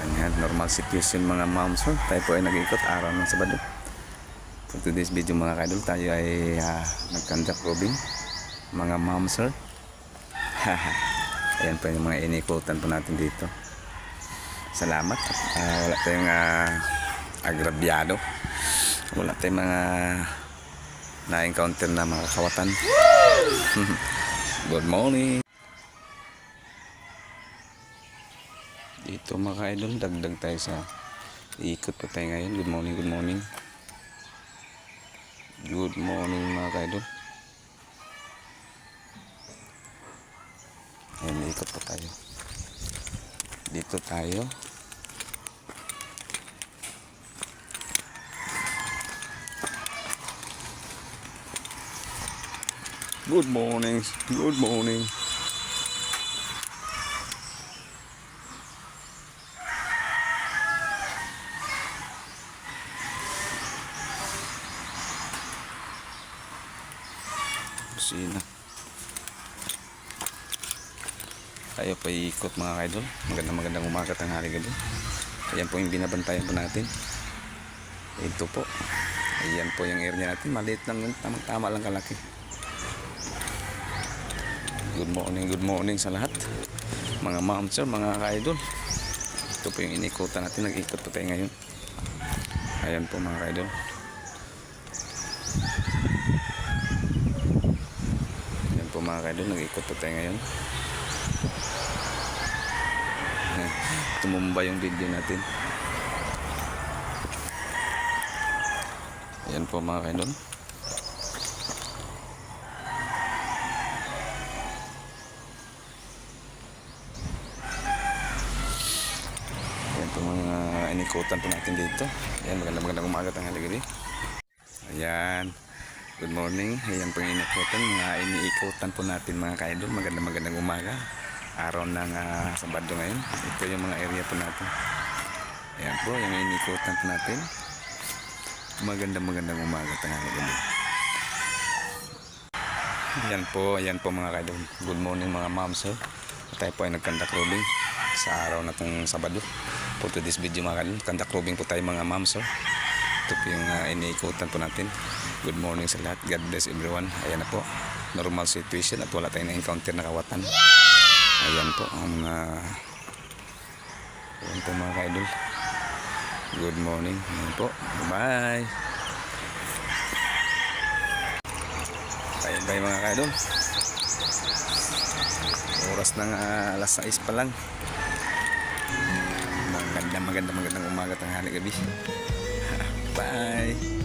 Ayan, normal situation mga moms. Tayo po ay nag-ikot araw ng Sabado. For today's video mga kaidol, tayo ay nag-conduct roving mga moms. Ayan po yung mga inikutan po natin dito. Salamat. Wala tayong agrabyado. Wala tayong mga na-encounter na mga kawatan. Good morning. Dito mga ka-idol, dagdag tayo sa ikot pa tayo ngayon. Good morning, good morning. Good morning mga ka-idol. Ayan, ikot pa tayo. Dito tayo. Good morning, good morning. Sina. Tayo pa iikot mga kaidol. Magandang umaga, tanghali, gabi. Ayan po yung binabantayan po natin. Ito po. Ayan po yung area natin. Maliit lang yun. Tama lang kalaki. Good morning sa lahat. Mga ma'am sir, mga kaidol. Ito po yung inikutan natin. Nag-ikot po tayo ngayon. Ayan po mga kaidol. Mga kaidol, nag-ikot po tayo ngayon. Tumumba yung video natin. Ayan po mga kaidol. Ayan po mga inikutan po natin dito. Ayan, magandang umaga, tanghali, gabi. Ayan, good morning. Ayan po yung inikutan, mga iniikutan po natin mga kaidol. Magandang umaga. Araw ng Sabado ngayon. Ito yung mga area po natin. Ayan po yung inikutan po natin. Magandang umaga, tanghali, gabi. Ayan po mga kaidol. Good morning mga ma'am sir. Tayo po ay nag-conduct roving sa araw na itong Sabado. For today's video mga kaidol, conduct roving po tayo mga ma'am sir. Ito po yung iniikutan po natin. Good morning sa lahat. God bless everyone. Ayan na po. Normal situation at wala tayong na-encounter na kawatan. Ayan po ang mga ayan po mga kaidol. Good morning. Ayan po. Bye. Bye mga kaidol. Oras ng alas 6 pa lang. Magandang umaga, tanghali, gabi. Bye.